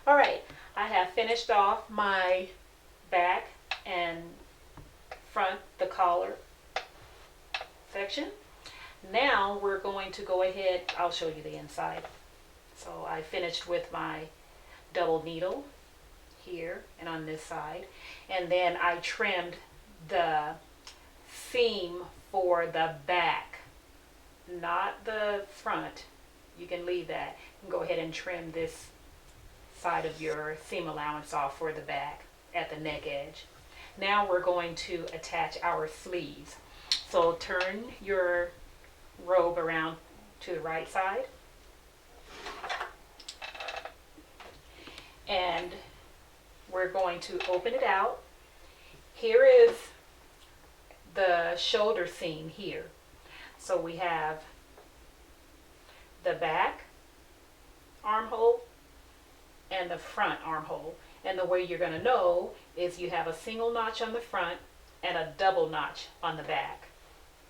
All right, I have finished off my back and front, the collar section. Now we're going to go ahead, I'll show you the inside. So I finished with my double needle here and on this side, and then I trimmed the seam for the back, not the front. You can leave that and go ahead and trim this side of your seam allowance off for the back at the neck edge. Now we're going to attach our sleeves. So turn your robe around to the right side, and we're going to open it out. Here is the shoulder seam here. So we have the back armhole and the front armhole. And the way you're going to know is you have a single notch on the front and a double notch on the back.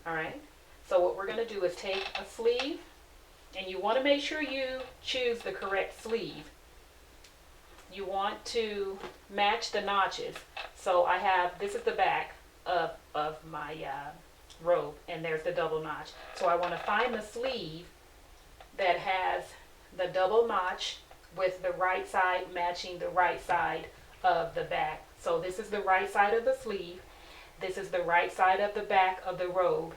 All right? So what we're going to do is take a sleeve, and you want to make sure you choose the correct sleeve. You want to match the notches. So I have, this is the back of my robe, and there's the double notch. So I want to find the sleeve that has the double notch with the right side matching the right side of the back. So this is the right side of the sleeve. This is the right side of the back of the robe.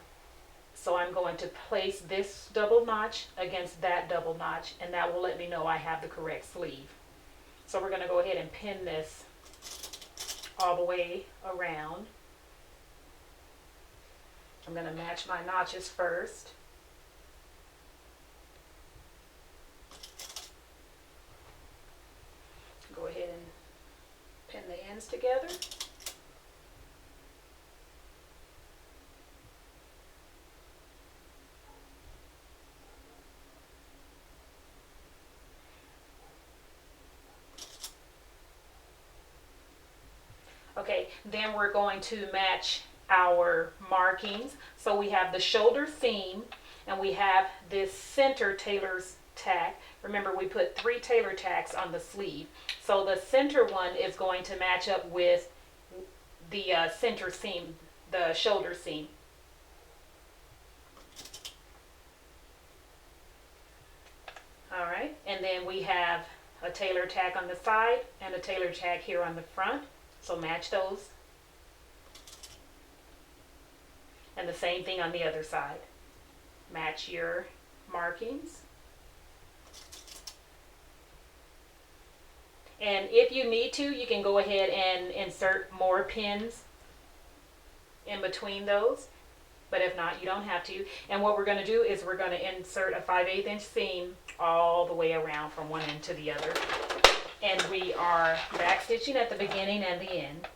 So I'm going to place this double notch against that double notch, and that will let me know I have the correct sleeve. So we're going to go ahead and pin this all the way around. I'm going to match my notches first. Go ahead and pin the ends together. Okay, then we're going to match our markings. So we have the shoulder seam, and we have this center tailor's tack. Remember, we put 3 tailor tacks on the sleeve. So the center one is going to match up with the center seam, the shoulder seam. All right, and then we have a tailor tack on the side and a tailor tack here on the front. So match those. And the same thing on the other side. Match your markings. And if you need to, you can go ahead and insert more pins in between those. But if not, you don't have to. And what we're going to do is we're going to insert a 5/8 inch seam all the way around from one end to the other. And we are back stitching at the beginning and the end.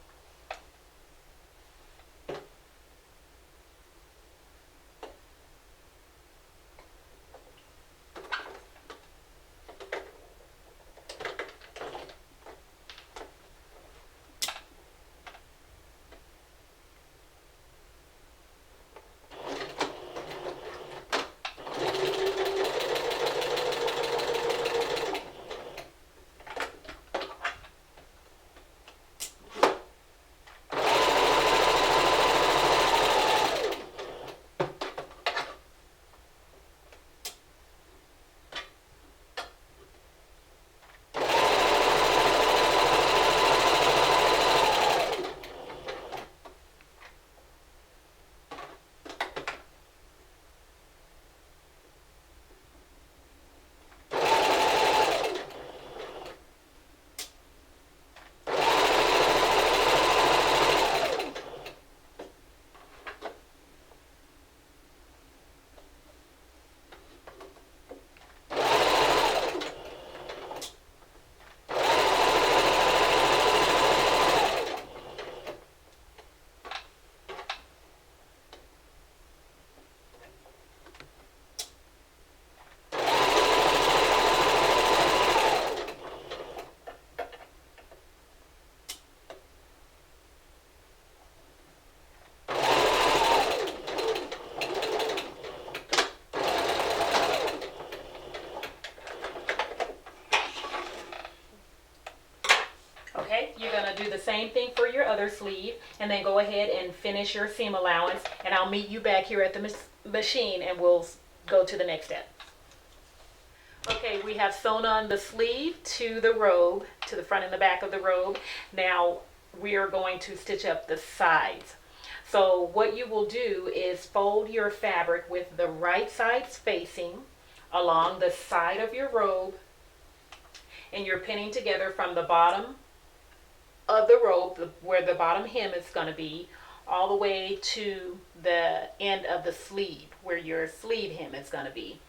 to do the same thing for your other sleeve, and then go ahead and finish your seam allowance, and I'll meet you back here at the machine and we'll go to the next step. Okay, we have sewn on the sleeve to the robe, to the front and the back of the robe. Now we are going to stitch up the sides. So what you will do is fold your fabric with the right sides facing along the side of your robe, and you're pinning together from the bottom of the robe, where the bottom hem is going to be, all the way to the end of the sleeve, where your sleeve hem is going to be.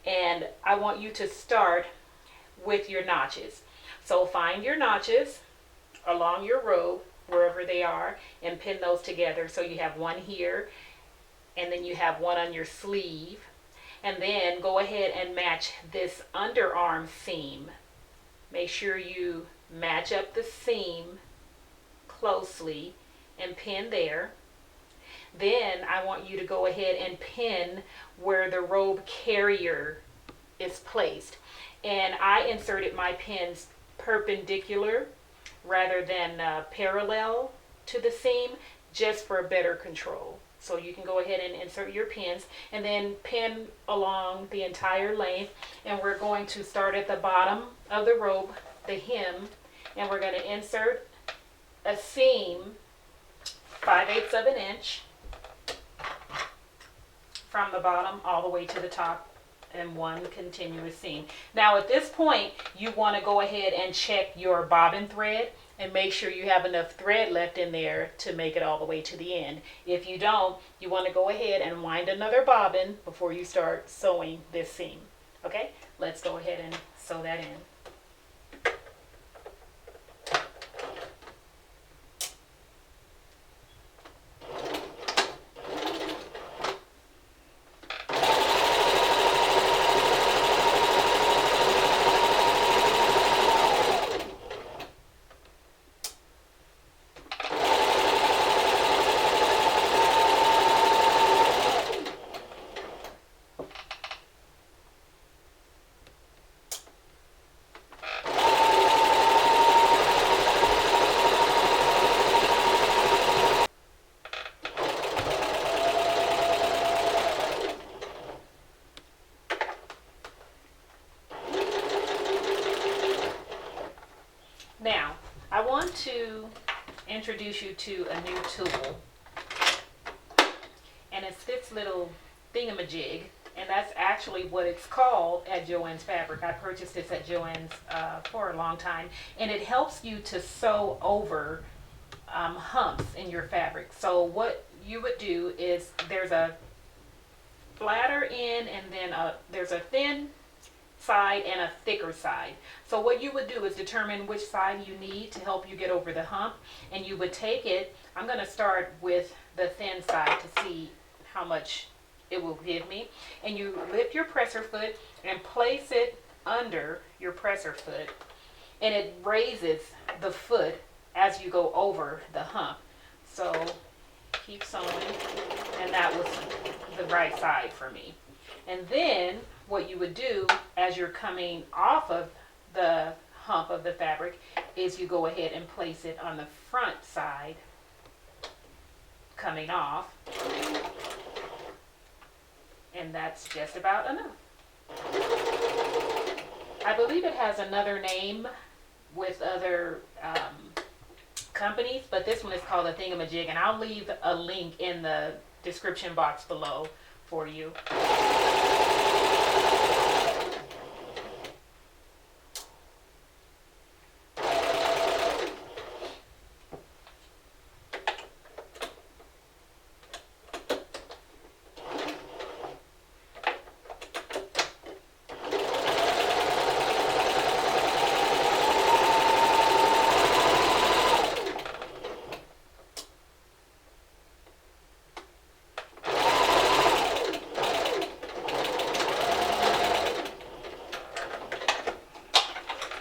And I want you to start with your notches. So find your notches along your robe, wherever they are, and pin those together. So you have one here, and then you have one on your sleeve. And then go ahead and match this underarm seam. Make sure you match up the seam closely and pin there. Then I want you to go ahead and pin where the robe carrier is placed. And I inserted my pins perpendicular rather than parallel to the seam, just for better control. So you can go ahead and insert your pins and then pin along the entire length. And we're going to start at the bottom of the robe, the hem, and we're going to insert a seam 5/8 of an inch from the bottom all the way to the top, and one continuous seam. Now at this point, you want to go ahead and check your bobbin thread and make sure you have enough thread left in there to make it all the way to the end. If you don't, you want to go ahead and wind another bobbin before you start sewing this seam. Okay, let's go ahead and sew that in. Now, I want to introduce you to a new tool, and it's this little thingamajig, and that's actually what it's called at Joann's Fabric. I purchased this at Joann's for a long time, and it helps you to sew over humps in your fabric. So what you would do is, there's a flatter end, and then there's a thin side and a thicker side. So what you would do is determine which side you need to help you get over the hump, and you would take it. I'm going to start with the thin side to see how much it will give me, and you lift your presser foot and place it under your presser foot, and it raises the foot as you go over the hump. So keep sewing, and that was the right side for me. And then what you would do as you're coming off of the hump of the fabric is you go ahead and place it on the front side coming off, and that's just about enough. I believe it has another name with other companies, but this one is called a thingamajig, and I'll leave a link in the description box below for you.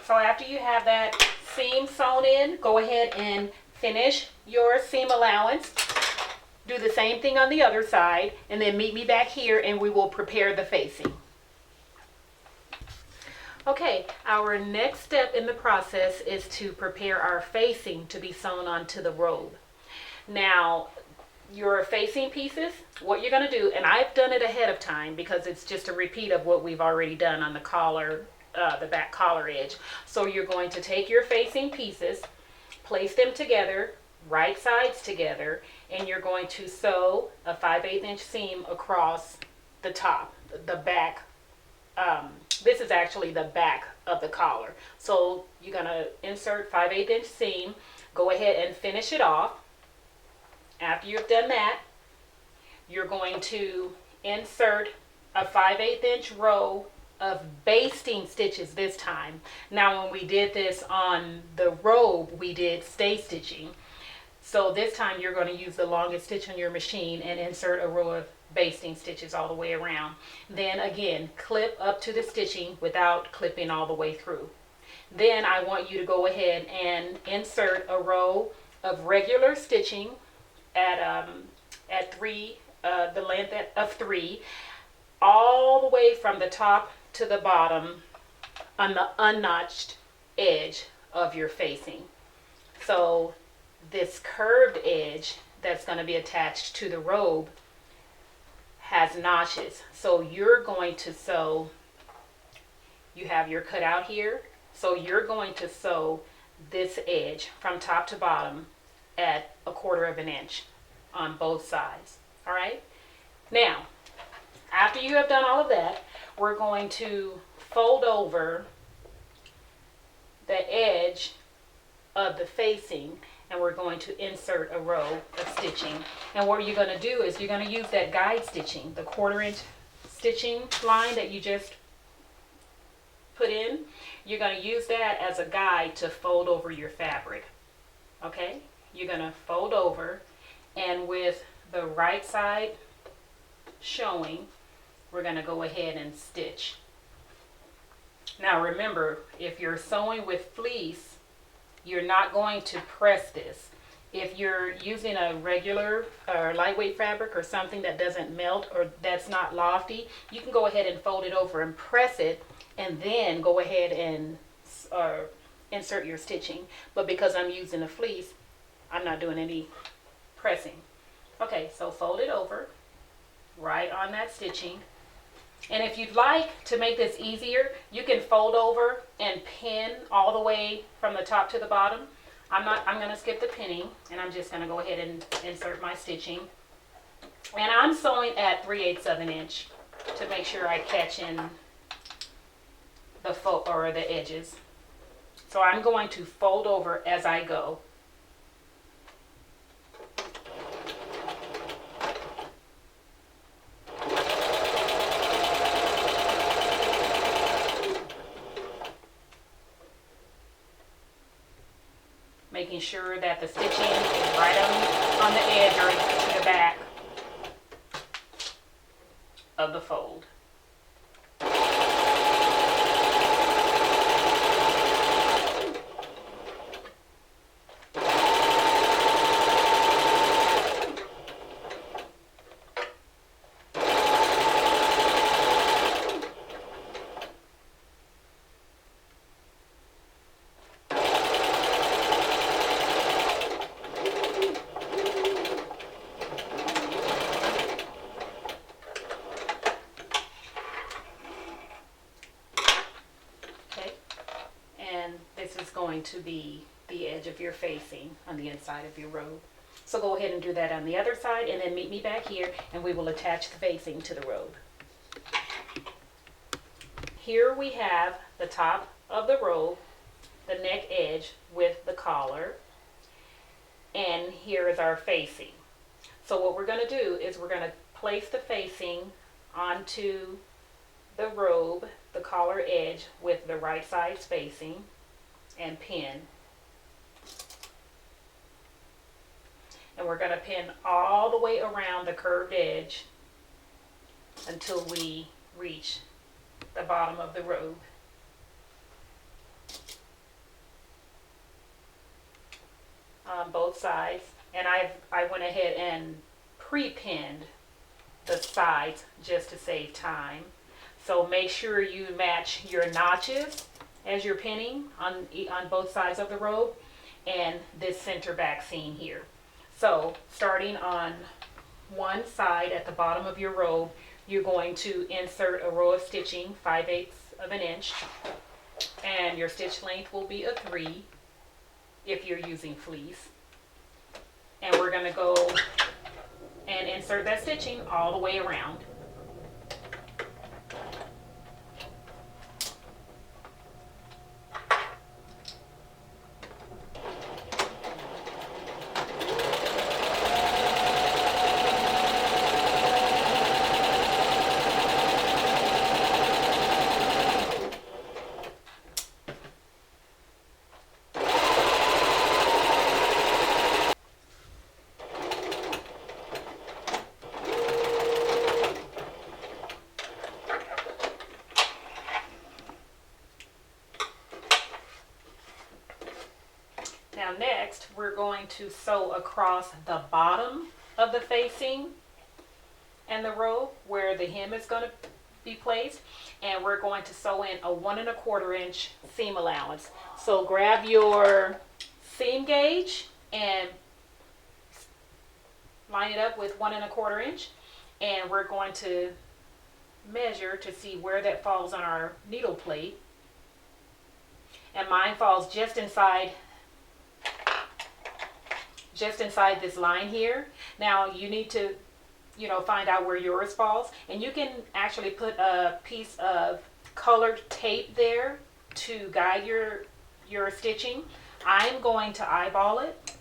So after you have that seam sewn in, go ahead and finish your seam allowance. Do the same thing on the other side, and then meet me back here and we will prepare the facing. Okay, our next step in the process is to prepare our facing to be sewn onto the robe. Now, your facing pieces, what you're going to do, and I've done it ahead of time because it's just a repeat of what we've already done on the collar, the back collar edge. So you're going to take your facing pieces, place them together, right sides together, and you're going to sew a 5/8 inch seam across the top, the back. This is actually the back of the collar. So you're going to insert 5/8 inch seam, go ahead and finish it off. After you've done that, you're going to insert a 5/8 inch row of basting stitches this time. Now when we did this on the robe, we did stay stitching. So this time you're going to use the longest stitch on your machine and insert a row of basting stitches all the way around. Then again, clip up to the stitching without clipping all the way through. Then I want you to go ahead and insert a row of regular stitching at three, the length of 3, all the way from the top to the bottom on the unnotched edge of your facing. So this curved edge that's going to be attached to the robe has notches. So you're going to sew, you have your cutout here, so you're going to sew this edge from top to bottom at 1/4 inch on both sides. All right. Now, after you have done all of that, we're going to fold over the edge of the facing and we're going to insert a row of stitching. And what you're going to do is you're going to use that guide stitching, the 1/4 inch stitching line that you just put in. You're going to use that as a guide to fold over your fabric. Okay? You're going to fold over, and with the right side showing, we're going to go ahead and stitch. Now remember, if you're sewing with fleece, you're not going to press this. If you're using a regular or lightweight fabric or something that doesn't melt or that's not lofty, you can go ahead and fold it over and press it and then go ahead and insert your stitching. But because I'm using a fleece, I'm not doing any pressing. Okay, so fold it over right on that stitching. And if you'd like to make this easier, you can fold over and pin all the way from the top to the bottom. I'm going to skip the pinning, and I'm just going to go ahead and insert my stitching. And I'm sewing at 3/8 of an inch to make sure I catch in the edges. So I'm going to fold over as I go. Making sure that the stitching is right on the edge or to the back of the fold. Going to be the edge of your facing on the inside of your robe. So go ahead and do that on the other side, and then meet me back here and we will attach the facing to the robe. Here we have the top of the robe, the neck edge with the collar, and here is our facing. So what we're going to do is we're going to place the facing onto the robe, the collar edge with the right side spacing, and pin. And we're going to pin all the way around the curved edge until we reach the bottom of the robe. On both sides. And I went ahead and pre-pinned the sides just to save time. So make sure you match your notches as you're pinning on both sides of the robe and this center back seam here. So starting on one side at the bottom of your robe, you're going to insert a row of stitching 5/8 of an inch, and your stitch length will be a 3 if you're using fleece. And we're going to go and insert that stitching all the way around. Now next, we're going to sew across the bottom of the facing and the robe where the hem is going to be placed, and we're going to sew in a 1 1/4 inch seam allowance. So grab your seam gauge and line it up with 1 1/4 inch, and we're going to measure to see where that falls on our needle plate. And mine falls just inside this line here. Now you need to, find out where yours falls, and you can actually put a piece of colored tape there to guide your stitching. I'm going to eyeball it,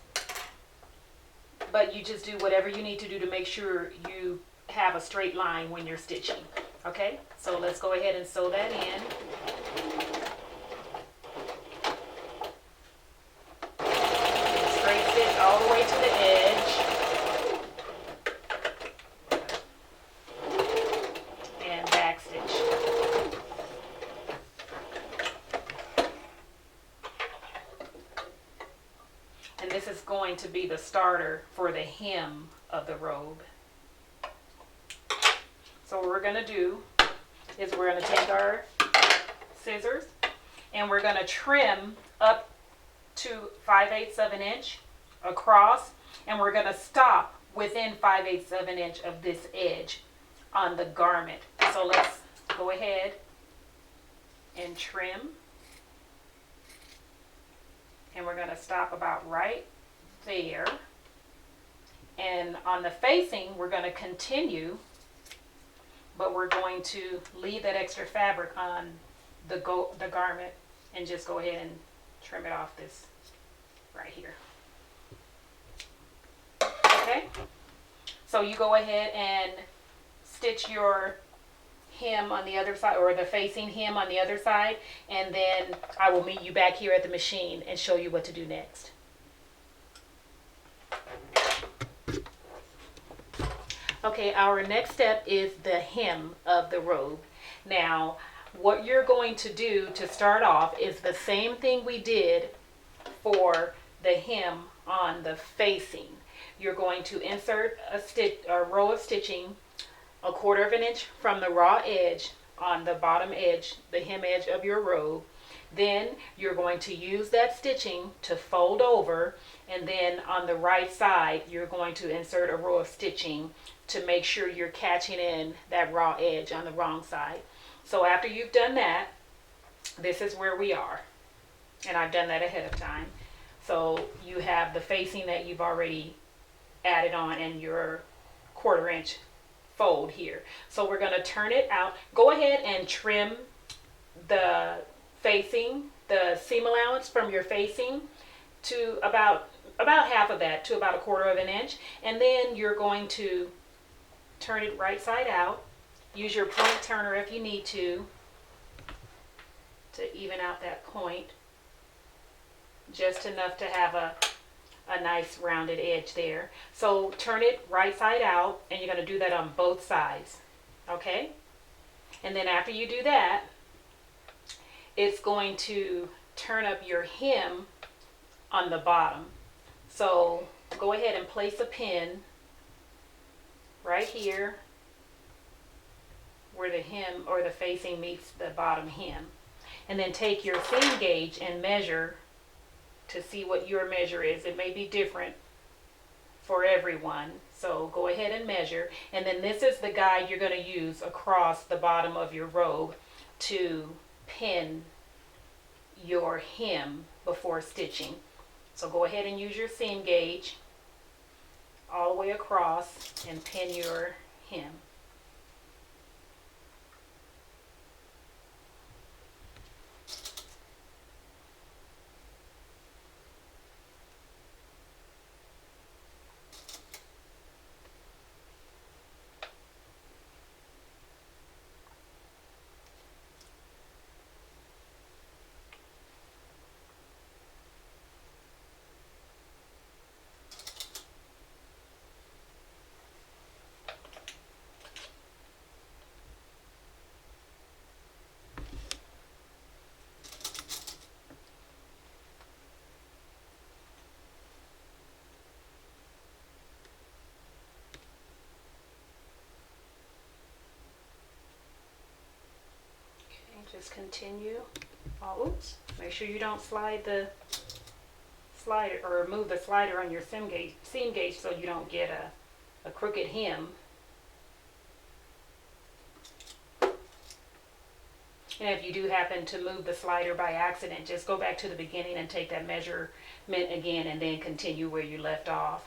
but you just do whatever you need to do to make sure you have a straight line when you're stitching. Okay, so let's go ahead and sew that in. All the way to the edge, and back stitch. And this is going to be the starter for the hem of the robe. So what we're going to do is we're going to take our scissors and we're going to trim up to 5/8 of an inch across, and we're going to stop within 5/8 of an inch of this edge on the garment. So let's go ahead and trim, and we're going to stop about right there. And on the facing, we're going to continue, but we're going to leave that extra fabric on the garment and just go ahead and trim it off this right here. Okay, so you go ahead and stitch your hem on the other side, or the facing hem on the other side, and then I will meet you back here at the machine and show you what to do next. Okay, our next step is the hem of the robe. Now, what you're going to do to start off is the same thing we did for the hem on the facing. You're going to insert a row of stitching 1/4 of an inch from the raw edge on the bottom edge, the hem edge of your robe. Then you're going to use that stitching to fold over, and then on the right side you're going to insert a row of stitching to make sure you're catching in that raw edge on the wrong side. So after you've done that, this is where we are, and I've done that ahead of time. So you have the facing that you've already added on and your 1/4 inch fold here. So we're going to turn it out. Go ahead and trim the facing, the seam allowance from your facing to about half of that, to about 1/4 of an inch, and then you're going to turn it right side out. Use your point turner if you need to even out that point, just enough to have a nice rounded edge there. So turn it right side out, and you're going to do that on both sides. Okay, and then after you do that, it's going to turn up your hem on the bottom. So go ahead and place a pin right here where where the hem or the facing meets the bottom hem. And then take your seam gauge and measure to see what your measure is. It may be different for everyone. So go ahead and measure. And then this is the guide you're going to use across the bottom of your robe to pin your hem before stitching. So go ahead and use your seam gauge all the way across and pin your hem. Just continue. Oh, oops. Make sure you don't slide the slider or move the slider on your seam gauge so you don't get a crooked hem. And if you do happen to move the slider by accident, just go back to the beginning and take that measurement again and then continue where you left off.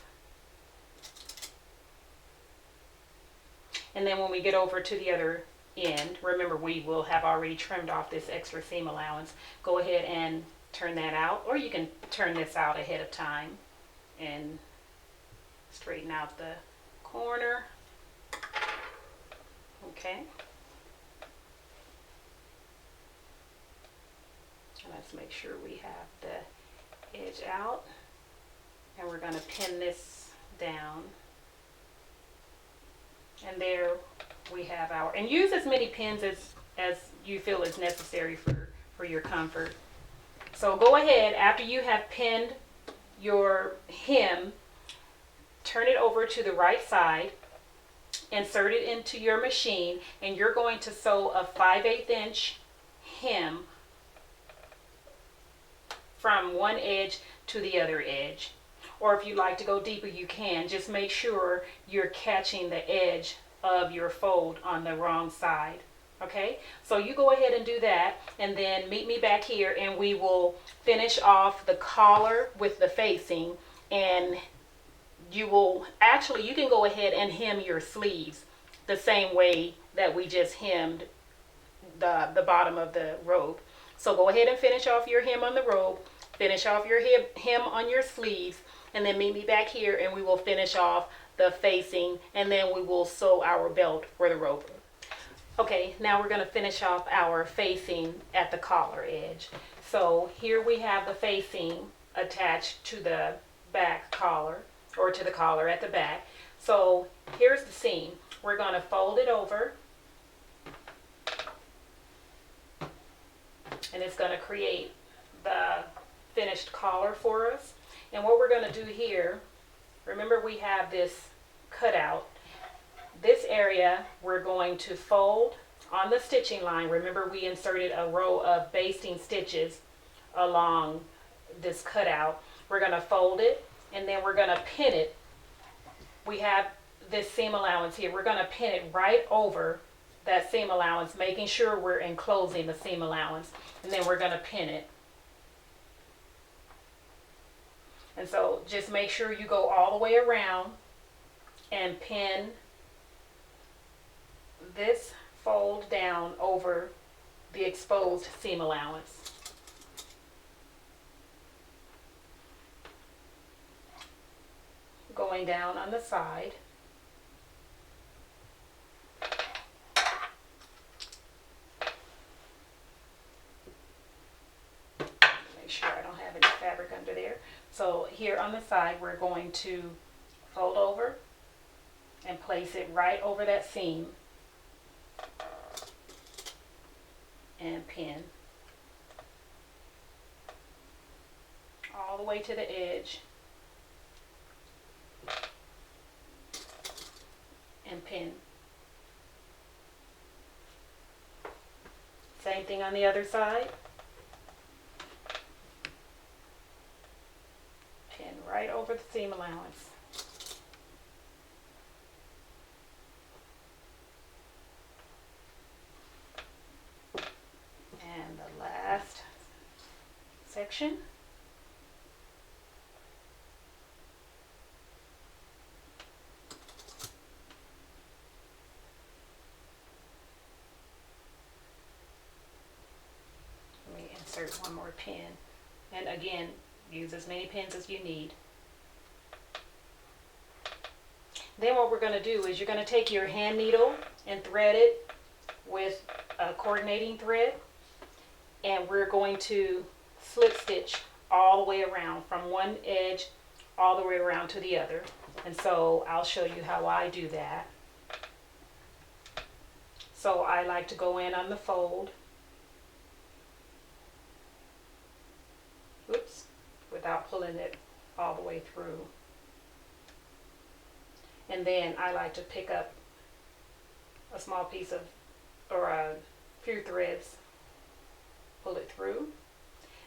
And then when we get over to the other end, remember we will have already trimmed off this extra seam allowance. Go ahead and turn that out, or you can turn this out ahead of time and straighten out the corner. Okay. Let's make sure we have the edge out, and we're going to pin this down. And there we have our, and use as many pins as you feel is necessary for your comfort. So go ahead, after you have pinned your hem, turn it over to the right side, insert it into your machine, and you're going to sew a 5/8 inch hem from one edge to the other edge. Or if you'd like to go deeper, you can. Just make sure you're catching the edge of your fold on the wrong side. Okay, so you go ahead and do that, and then meet me back here and we will finish off the collar with the facing. And you can go ahead and hem your sleeves the same way that we just hemmed the bottom of the robe. So go ahead and finish off your hem on the robe, finish off your hem on your sleeves, and then meet me back here and we will finish off the facing, and then we will sew our belt for the robe. Okay, now we're going to finish off our facing at the collar edge. So here we have the facing attached to the back collar, or to the collar at the back. So here's the seam. We're going to fold it over, and it's going to create the finished collar for us. And what we're going to do here, remember we have this cutout. This area we're going to fold on the stitching line. Remember we inserted a row of basting stitches along this cutout. We're going to fold it, and then we're going to pin it. We have this seam allowance here. We're going to pin it right over that seam allowance, making sure we're enclosing the seam allowance, and then we're going to pin it. And so just make sure you go all the way around and pin this fold down over the exposed seam allowance. Going down on the side. Make sure I don't have any fabric under there. So here on the side, we're going to fold over and place it right over that seam and pin all the way to the edge and pin. Same thing on the other side. Pin right over the seam allowance. And the last section. Let me insert one more pin. And again, use as many pins as you need. Then what we're going to do is you're going to take your hand needle and thread it with a coordinating thread. And we're going to slip stitch all the way around from one edge all the way around to the other. And so I'll show you how I do that. So I like to go in on the fold. Oops, without pulling it all the way through. And then I like to pick up a small piece of, or a few threads, pull it through,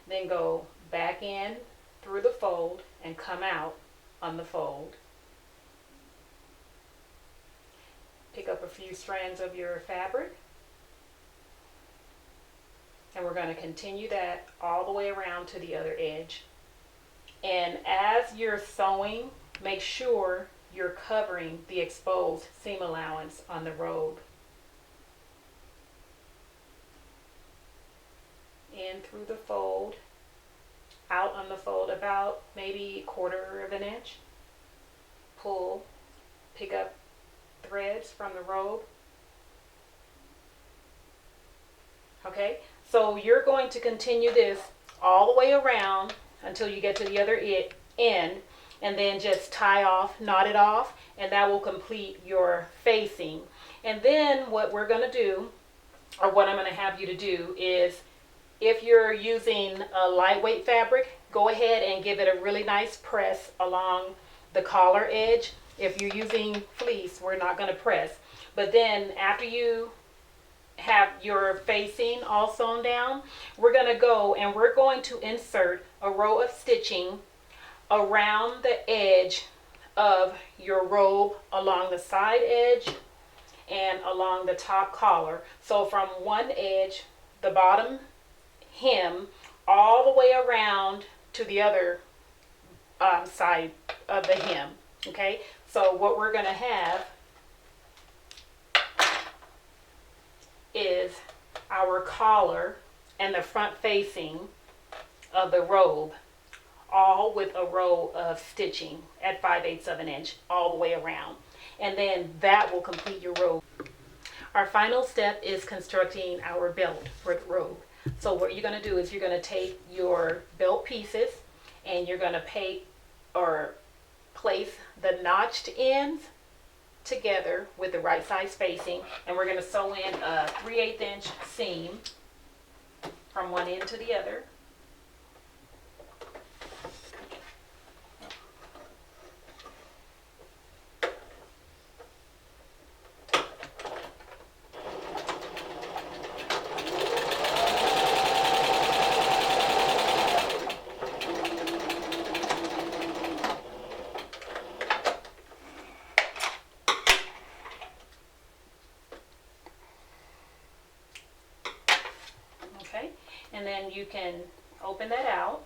then go back in through the fold and come out on the fold. Pick up a few strands of your fabric, and we're going to continue that all the way around to the other edge. And as you're sewing, make sure you're covering the exposed seam allowance on the robe. In through the fold, out on the fold about maybe 1/4 of an inch. Pull, pick up threads from the robe. Okay, so you're going to continue this all the way around until you get to the other end, and then just tie off, knot it off, and that will complete your facing. And then what we're going to do, or what I'm going to have you to do, is if you're using a lightweight fabric, go ahead and give it a really nice press along the collar edge. If you're using fleece, we're not going to press. But then after you have your facing all sewn down, we're going to go and we're going to insert a row of stitching around the edge of your robe, along the side edge and along the top collar. So from one edge, the bottom hem, all the way around to the other side of the hem. Okay, so what we're going to have is our collar and the front facing of the robe, all with a row of stitching at 5/8 of an inch all the way around. And then that will complete your robe. Our final step is constructing our belt for the robe. So what you're going to do is you're going to take your belt pieces and you're going to place the notched ends together with the right side spacing, and we're going to sew in a 3/8 inch seam from one end to the other. Okay, and then you can open that out.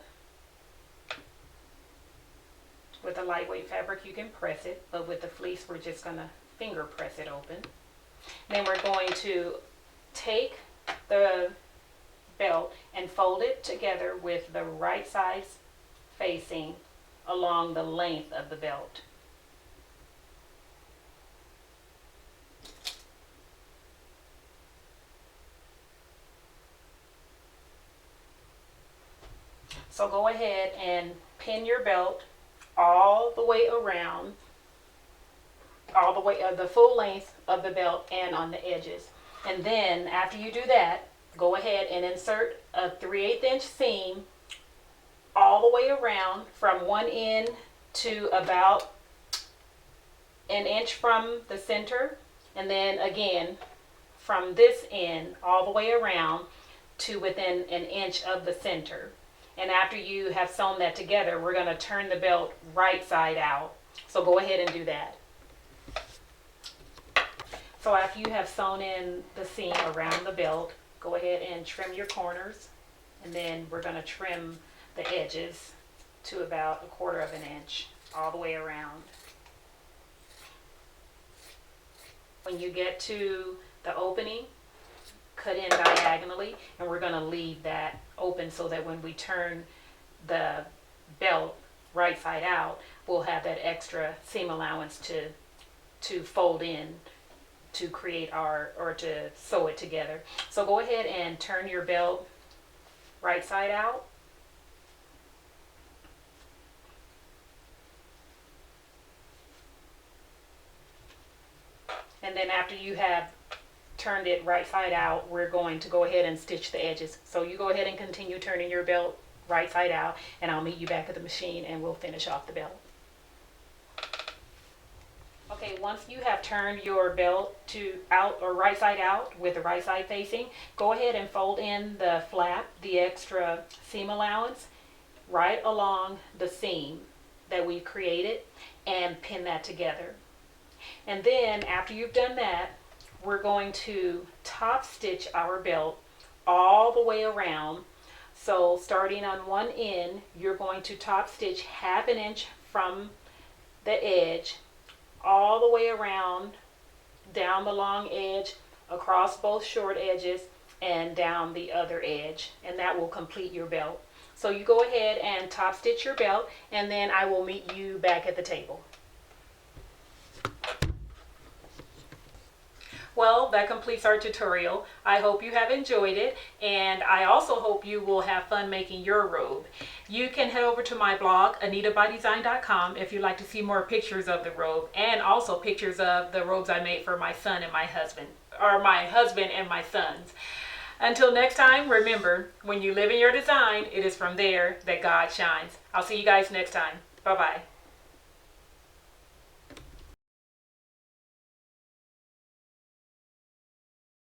With a lightweight fabric, you can press it, but with the fleece, we're just going to finger press it open. Then we're going to take the belt and fold it together with the right side facing along the length of the belt. So go ahead and pin your belt all the way around, all the way the full length of the belt and on the edges. And then after you do that, go ahead and insert a 3/8 inch seam all the way around from one end to about an inch from the center, and then again from this end all the way around to within an inch of the center. And after you have sewn that together, we're going to turn the belt right side out. So go ahead and do that. So after you have sewn in the seam around the belt, go ahead and trim your corners. And then we're going to trim the edges to about 1/4 of an inch all the way around. When you get to the opening, cut in diagonally, and we're going to leave that open so that when we turn the belt right side out, we'll have that extra seam allowance to fold in to create or to sew it together. So go ahead and turn your belt right side out. And then after you have turned it right side out, we're going to go ahead and stitch the edges. So you go ahead and continue turning your belt right side out, and I'll meet you back at the machine and we'll finish off the belt. Okay, once you have turned your belt to out or right side out with the right side facing, go ahead and fold in the flap, the extra seam allowance, right along the seam that we created, and pin that together. And then after you've done that, we're going to top stitch our belt all the way around. So starting on one end, you're going to top stitch 1/2 inch from the edge all the way around, down the long edge, across both short edges, and down the other edge, and that will complete your belt. So you go ahead and top stitch your belt, and then I will meet you back at the table. Well, that completes our tutorial. I hope you have enjoyed it, and I also hope you will have fun making your robe. You can head over to my blog, anitabydesign.com, if you'd like to see more pictures of the robe, and also pictures of the robes I made for my son and my husband, or my husband and my sons. Until next time, remember, when you live in your design, it is from there that God shines. I'll see you guys next time. Bye-bye.